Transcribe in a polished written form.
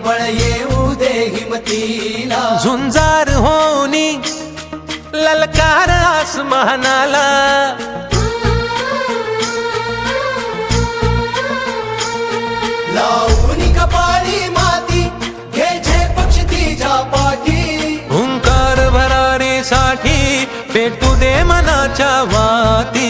बळ येऊ दे हिमतीला, झुंजार होनी ललकार आसमानाला, लावून कपाळी माती घे झेप क्षितिजा पाठी, हुंकार भरारीसाठी पेटू दे मनाच्या वाती.